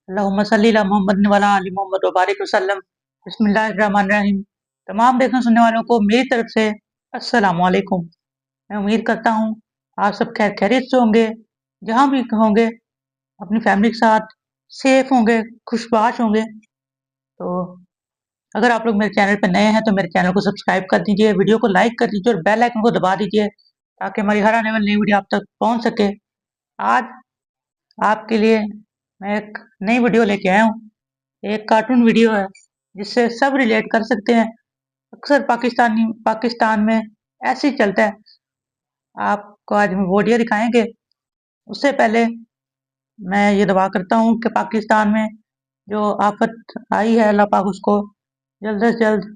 अल्लाहुम्मा सल्ली अला मोहम्मद व अला आलि मोहम्मद व बारिक वसल्लम। बिस्मिल्लाहिर्रहमानिर्रहीम। तमाम देखने सुनने वालों को मेरी तरफ से अस्सलामु अलैकुम। मैं उम्मीद करता हूँ आप सब खैर खैरियत से होंगे, जहाँ भी होंगे अपनी फैमिली के साथ सेफ होंगे, खुशबाश होंगे। तो अगर आप लोग मेरे चैनल पे नए हैं तो मेरे चैनल को सब्सक्राइब कर दीजिए, वीडियो को लाइक कर दीजिए और बेल आइकन को दबा दीजिए ताकि हमारी हर आने वाली नई वीडियो आप तक पहुँच सके। आज आपके लिए मैं एक नई वीडियो लेके आया हूँ। एक कार्टून वीडियो है जिससे सब रिलेट कर सकते हैं। अक्सर पाकिस्तान में ऐसे ही चलता है। आपको आज हम वीडियो दिखाएंगे। उससे पहले मैं ये दुआ करता हूँ कि पाकिस्तान में जो आफत आई है अल्लाह पाक उसको जल्द से जल्द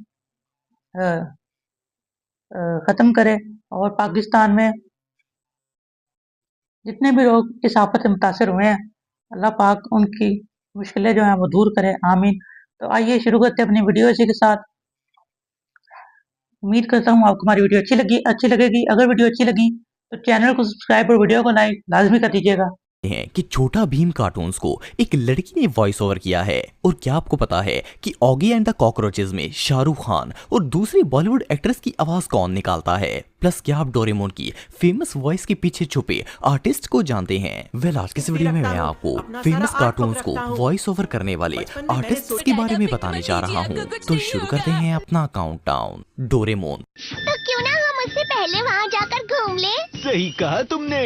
ख़त्म करे और पाकिस्तान में जितने भी लोग इस आफत से मुतासर हुए हैं अल्लाह पाक उनकी मुश्किलें जो हैं वो दूर करे, आमीन। तो आइए शुरू करते हैं अपनी वीडियो इसी के साथ। उम्मीद करता हूँ आपको हमारी वीडियो अच्छी लगेगी। अगर वीडियो अच्छी लगी तो चैनल को सब्सक्राइब और वीडियो को लाइक लाजमी कर दीजिएगा। हैं कि छोटा भीम कार्टून्स को एक लड़की ने वॉइस ओवर किया है। और क्या आपको पता है कि ऑगी एंड द कॉकरोचेस में शाहरुख खान और दूसरी बॉलीवुड एक्ट्रेस की आवाज कौन निकालता है? प्लस क्या आप डोरेमोन की फेमस वॉइस के पीछे छुपे आर्टिस्ट को जानते हैं? वेल, आज की इस वीडियो में मैं आपको फेमस कार्टून्स को वॉइस ओवर करने वाले आर्टिस्ट के बारे में बताने जा रहा हूँ। तो शुरू करते हैं अपना काउंटडाउन। डोरेमोन। तो क्यों ना हम उससे पहले वहाँ जाकर घूम ले? सही कहा तुमने।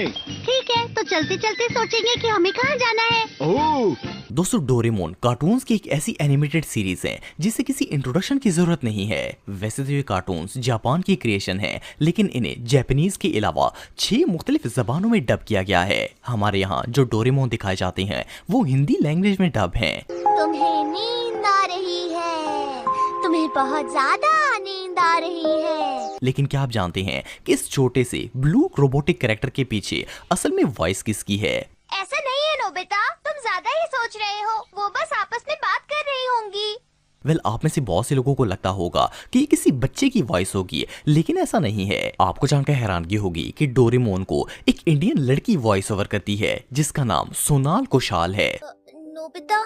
ठीक है, तो चलते चलते सोचेंगे कि हमें कहाँ जाना है। ओह दोस्तों, डोरेमोन कार्टून्स की एक ऐसी एनिमेटेड सीरीज है जिसे किसी इंट्रोडक्शन की जरूरत नहीं है। वैसे तो ये कार्टून्स जापान की क्रिएशन है, लेकिन इन्हें जापानीज के अलावा 6 मुख्तलिफ जबानों में डब किया गया है। हमारे यहाँ जो डोरेमोन दिखाए जाते हैं वो हिंदी लैंग्वेज में डब हैं। तुम्हें नींद आ रही है, तुम्हें बहुत ज्यादा नींद आ रही है। लेकिन क्या आप जानते हैं कि इस छोटे से ब्लू रोबोटिक कैरेक्टर के पीछे असल में वॉइस किसकी है? ऐसा नहीं है नोबिता, तुम ज्यादा ही सोच रहे हो। वो बस आपस में बात कर रही होंगी। वेल, आप में से बहुत से लोगों को लगता होगा कि ये किसी बच्चे की वॉइस होगी, लेकिन ऐसा नहीं है। आपको जानकर हैरानगी होगी कि डोरेमोन को एक इंडियन लड़की वॉइस ओवर करती है जिसका नाम सोनाल कुशाल है। नोबिता,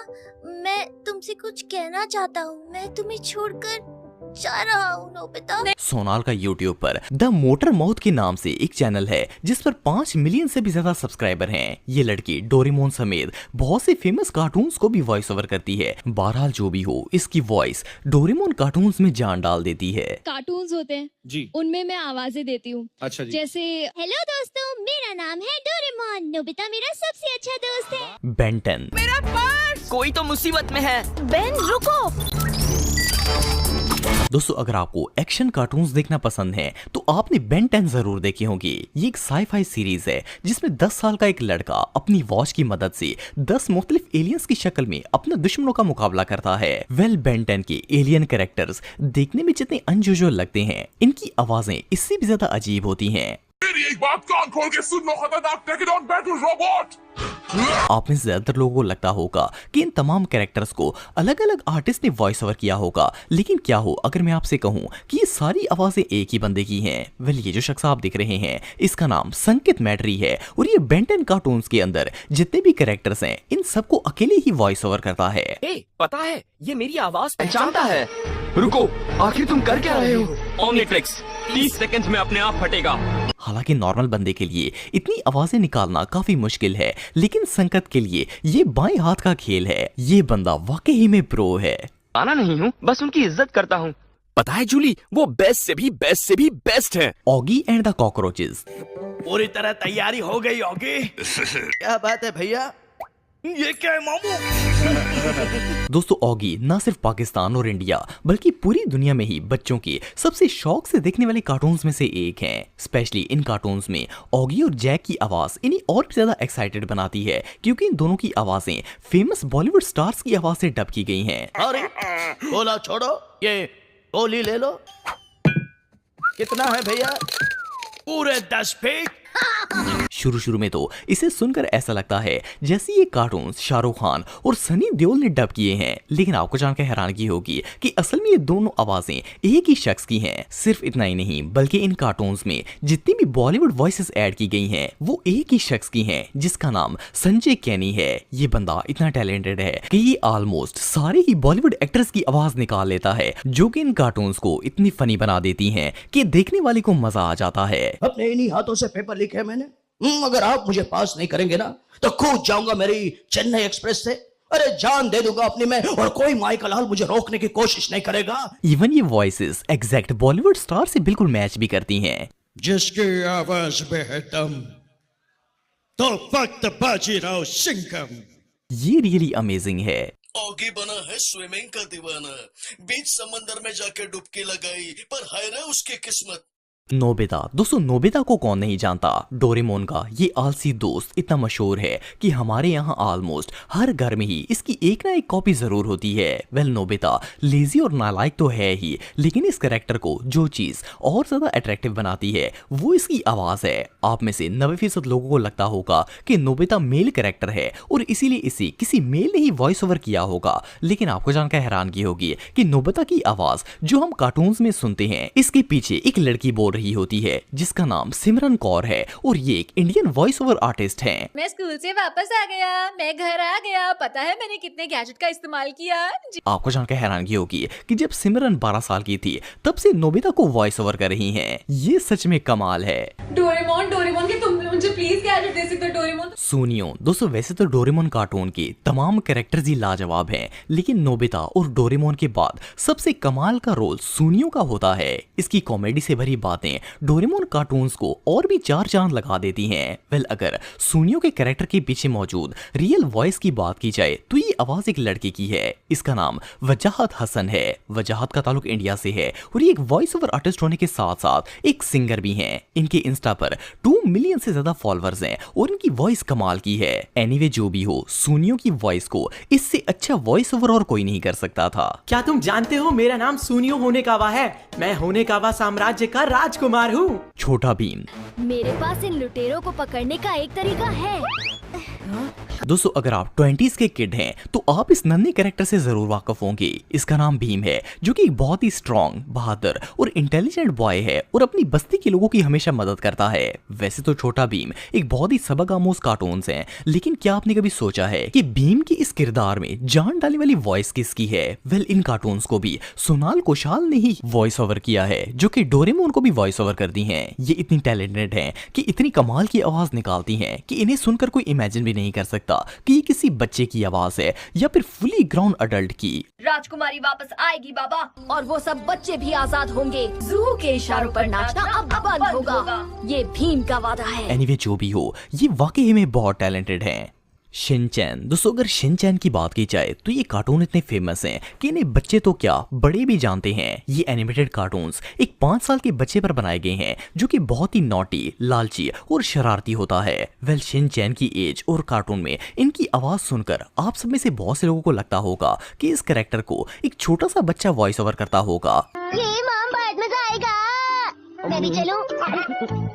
मैं तुमसे कुछ कहना चाहता हूँ। मैं तुम्हें छोड़कर जा रहा हूँ नोबिता। सोनाल का यूट्यूब पर द मोटर माउथ के नाम से एक चैनल है जिस पर 5 मिलियन से भी ज्यादा सब्सक्राइबर हैं। ये लड़की डोरेमोन समेत बहुत से फेमस कार्टून्स को भी वॉइस ओवर करती है। बहरहाल जो भी हो, इसकी वॉइस डोरेमोन कार्टून्स में जान डाल देती है। कार्टून्स होते हैं जी, उनमें मैं आवाजें देती हूँ। अच्छा जी। जैसे हेलो दोस्तों, मेरा नाम है डोरेमोन। नोबिता मेरा सबसे अच्छा दोस्त है। बेन 10। मेरा पर्स! कोई तो मुसीबत में है। बेन रुको। दोस्तों, अगर आपको एक्शन कार्टून्स देखना पसंद है तो आपने बेन 10 जरूर देखी होगी। ये एक साई-फाई सीरीज है जिसमें 10 साल का एक लड़का अपनी वॉच की मदद से 10 मुख्तलिफ एलियंस की शक्ल में अपने दुश्मनों का मुकाबला करता है। वेल, बेन 10 के एलियन कैरेक्टर्स देखने में जितने अनयूजुअल लगते हैं, इनकी आवाजें इससे भी ज्यादा अजीब होती हैं। मेरी एक बात कान खोल के सुन लो, खतरनाक टेकिडॉन बैटल रोबोट। आप में से ज्यादातर लोगों को लगता होगा कि इन तमाम कैरेक्टर्स को अलग अलग आर्टिस्ट ने वॉइस ओवर किया होगा, लेकिन क्या हो अगर मैं आपसे कहूं कि ये सारी आवाजें एक ही बंदे की हैं? वेल, ये जो शख्स आप दिख रहे हैं इसका नाम संकेत मैट्री है और ये बेन 10 कार्टून्स के अंदर जितने भी कैरेक्टर्स हैं इन सबको अकेले ही वॉइस ओवर करता है। पता है, ये मेरी आवाज पहचानता है। रुको, आखिर तुम कर क्या रहे हो? ओमनीट्रिक्स 30 सेकंड्स में अपने आप फटेगा। हालांकि नॉर्मल बंदे के लिए इतनी आवाजें निकालना काफी मुश्किल है, लेकिन संकेत के लिए ये बाएं हाथ का खेल है। ये बंदा वाकई में प्रो है। आना नहीं हूँ, बस उनकी इज्जत करता हूँ। पता है जूली, वो बेस्ट से भी बेस्ट है। Oggy and the cockroaches. पूरी तरह तैयारी हो गई होगी। क्या बात है भैया, ये क्या है मामू? दोस्तों, ऑगी न सिर्फ पाकिस्तान और इंडिया बल्कि पूरी दुनिया में ही बच्चों के सबसे शौक से देखने वाले कार्टून्स में से एक हैं। स्पेशली इन कार्टून्स में ऑगी और जैक की आवाज इन्हें और भी ज्यादा एक्साइटेड बनाती है क्योंकि इन दोनों की आवाजें फेमस बॉलीवुड स्टार्स की आवाज से डब की गई हैं। अरे बोला छोड़ो, ये गोली ले लो। कितना है भैया? पूरे 10 फीट। शुरू शुरू में तो इसे सुनकर ऐसा लगता है जैसे ये कार्टून शाहरुख खान और सनी देओल ने डब किए हैं, लेकिन आपको जानकर हैरानगी होगी कि असल में ये दोनों आवाजें एक ही शख्स की हैं। सिर्फ इतना ही नहीं बल्कि इन कार्टून्स में जितनी भी बॉलीवुड वॉइसेस ऐड की गई हैं वो एक ही शख्स की हैं, जिसका नाम संजय कैनी है। ये बंदा इतना टैलेंटेड है कि ये ऑलमोस्ट सारे ही बॉलीवुड एक्टर्स की आवाज निकाल लेता है, जो कि इन कार्टून्स को इतनी फनी बना देती हैं कि देखने वाले को मजा आ जाता है। अपने इन्हीं हाथों से पेपर लिखे हैं मैंने। अगर आप मुझे पास नहीं करेंगे ना तो कूद जाऊंगा मेरी चेन्नई एक्सप्रेस से। अरे जान दे दूंगा अपनी मैं, और कोई माइकल लाल मुझे रोकने की कोशिश नहीं करेगा। इवन ये वॉइसेस एग्जैक्ट बॉलीवुड स्टार से बिल्कुल मैच भी करती हैं। जिसकी आवाज में है दम तो वक्त बाजीराव सिंघम। ये रियली अमेजिंग है। ऑगी बना है स्विमिंग का दीवाना, बीच समंदर में जाके डुबकी लगाई, पर हाय रे उसकी किस्मत। नोबिता। दोस्तों नोबिता को कौन नहीं जानता। डोरेमोन का ये आलसी दोस्त इतना मशहूर है कि हमारे यहाँ ऑलमोस्ट हर घर में ही इसकी एक ना एक कॉपी जरूर होती है। वेल नोबिता लेजी और नालायक तो है ही, लेकिन इस कैरेक्टर को जो चीज और ज्यादा अट्रैक्टिव बनाती है वो इसकी आवाज है। आप में से 90% लोगों को लगता होगा कि नोबिता मेल कैरेक्टर है और इसीलिए इसे किसी मेल ने ही वॉइस ओवर किया होगा, लेकिन आपको जानकर हैरानगी होगी कि नोबिता की आवाज जो हम कार्टून्स में सुनते हैं इसके पीछे एक लड़की बोल रही होती है जिसका नाम सिमरन कौर है और ये एक इंडियन वॉइस ओवर आर्टिस्ट हैं। मैं स्कूल से वापस आ गया, मैं घर आ गया, पता है मैंने कितने गैजेट का इस्तेमाल किया। आपको जानकर हैरानगी होगी कि जब सिमरन 12 साल की थी तब से नोबिता को वॉइस ओवर कर रही हैं। ये सच में कमाल है। डोरेमोन डोरेमोन के तुम मुझे प्लीज गैजेट दे सकते हो डोरेमोन। सुनियो दोस्तों, वैसे तो डोरेमोन कार्टून के तमाम कैरेक्टर्स ही लाजवाब हैं, लेकिन नोबिता और डोरेमोन के बाद सबसे कमाल का रोल सुनियो का होता है। इसकी कॉमेडी से भरी बातें डोरेमोन कार्टून्स को और भी चार चांद लगा देती हैं। वेल अगर सुनियो के कैरेक्टर के पीछे मौजूद रियल वॉइस की बात की जाए तो ये आवाज एक लड़के की है। इसका नाम वजाहत हसन है। वजाहत का ताल्लुक इंडिया से है और ये एक वॉइस ओवर आर्टिस्ट होने के साथ साथ एक सिंगर भी हैं। इनके इंस्टा पर 2 मिलियन से ज्यादा फॉलोअर्स हैं और इनकी वॉइस कमाल की है। एनीवे जो भी हो, सुनियो की वॉइस को इससे अच्छा वॉइस ओवर और कोई नहीं कर सकता था। क्या तुम जानते हो मेरा नाम सुनियो होनेकावा है। मैं होनेकावा साम्राज्य का राजकुमार हूँ। छोटा भीम। मेरे पास इन लुटेरों को पकड़ने का एक तरीका है। दोस्तों अगर आप 20s के किड हैं तो आप इस नन्हे कैरेक्टर से जरूर वाकिफ होंगे। इसका नाम भीम है, जो कि एक बहुत ही स्ट्रॉन्ग, बहादुर और इंटेलिजेंट बॉय है और अपनी बस्ती के लोगों की हमेशा मदद करता है। वैसे तो छोटा भीम एक बहुत ही सबक आमोज कार्टून्स हैं, लेकिन क्या आपने कभी सोचा है कि भीम की इस किरदार में जान डालने वाली वॉइस किसकी है? वेल इन कार्टून्स को भी सोनाल कुशाल ने ही वॉइस ओवर किया है, जो कि डोरेमोन को भी वॉइस ओवर करती हैं। ये इतनी टैलेंटेड हैं कि इतनी कमाल की आवाज निकालती हैं कि इन्हें सुनकर कोई इमेजिन भी नहीं कर सकता कि ये किसी बच्चे की आवाज है या फिर फुली ग्राउंड अडल्ट की। राजकुमारी वापस आएगी बाबा, और वो सब बच्चे भी आजाद होंगे। जू के इशारों पर नाचना अब बंद होगा। ये भीम का वादा है। एनीवे जो भी हो, ये वाकई में बहुत टैलेंटेड हैं। शिनचैन। दोस्तों अगर शिनचैन की बात की जाए तो ये कार्टून इतने फेमस हैं कि इन्हें बच्चे तो क्या बड़े भी जानते हैं। ये एनिमेटेड कार्टून्स एक 5 साल के बच्चे पर बनाए गए हैं, जो कि बहुत ही नॉटी, लालची और शरारती होता है। वेल शिनचैन की एज और कार्टून में इनकी आवाज सुनकर आप सब में से बहुत से लोगों को लगता होगा कि इस कैरेक्टर को एक छोटा सा बच्चा वॉइस ओवर करता होगा। ये मॉम बाद में आएगा, मैं भी चलूं?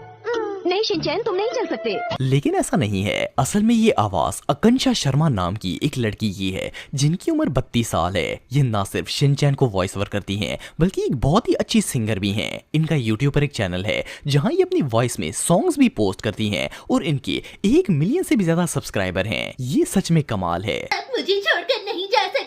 नहीं शिनचैन तुम नहीं चल सकते। लेकिन ऐसा नहीं है। असल में ये आवाज आकांक्षा शर्मा नाम की एक लड़की की है, जिनकी उम्र 32 साल है। ये ना सिर्फ शिनचैन को वॉइस ओवर करती हैं, बल्कि एक बहुत ही अच्छी सिंगर भी हैं। इनका यूट्यूब पर एक चैनल है जहां ये अपनी वॉइस में सॉन्ग्स भी पोस्ट करती हैं और इनके 1 मिलियन से भी ज्यादा सब्सक्राइबर हैं। ये सच में कमाल है। मुझे छोड़कर नहीं जा सकते।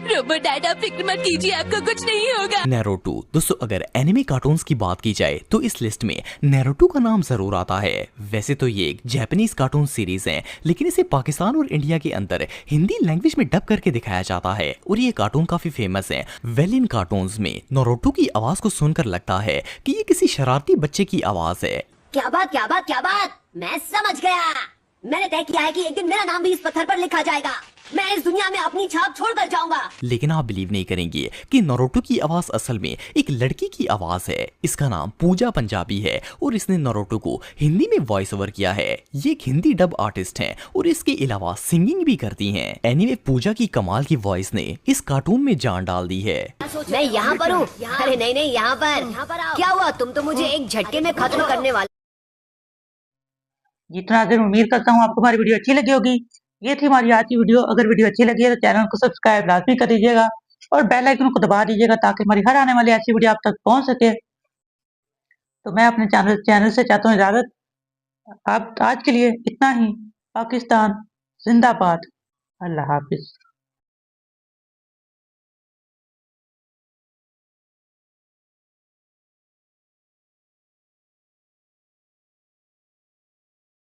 रोबोट डैडा फिक्र मत कीजिए, आपको कुछ नहीं होगा। नारुतो। दोस्तों अगर एनिमे कार्टून्स की बात की जाए तो इस लिस्ट में नारुतो का नाम जरूर आता है। वैसे तो ये एक जापानीज कार्टून सीरीज है, लेकिन इसे पाकिस्तान और इंडिया के अंदर हिंदी लैंग्वेज में डब करके दिखाया जाता है और ये कार्टून काफी फेमस है। वेल इन कार्टून्स में नारुतो की आवाज को सुनकर लगता है कि ये किसी शरारती बच्चे की आवाज है। क्या बात क्या बात क्या बात, मैं समझ गया। मैंने तय किया है कि एक दिन मेरा नाम भी इस पत्थर पर लिखा जाएगा। मैं इस दुनिया में अपनी छाप छोड़कर जाऊंगा। लेकिन आप बिलीव नहीं करेंगे कि नारुतो की आवाज असल में एक लड़की की आवाज है। इसका नाम पूजा पंजाबी है और इसने नारुतो को हिंदी में वॉइस ओवर किया है। ये एक हिंदी डब आर्टिस्ट हैं और इसके अलावा सिंगिंग भी करती हैं। एनीवे पूजा की कमाल की वॉइस ने इस कार्टून में जान डाल दी है। मैं यहाँ पर हूँ। अरे नहीं नहीं, यहाँ पर क्या हुआ? तुम तो मुझे एक झटके में खत्म करने वाले। जितना देर उम्मीद करता हूँ आपको हमारी वीडियो अच्छी लगी होगी। ये थी हमारी आज की वीडियो। अगर वीडियो अच्छी लगी है तो चैनल को सब्सक्राइब लाजमी कर दीजिएगा और बेल आइकन को दबा दीजिएगा ताकि हमारी हर आने वाली ऐसी वीडियो आप तक पहुंच सके। तो मैं अपने चैनल से चाहता हूँ इजाज़त। आप आज के लिए इतना ही। पाकिस्तान जिंदाबाद। अल्लाह हाफिज।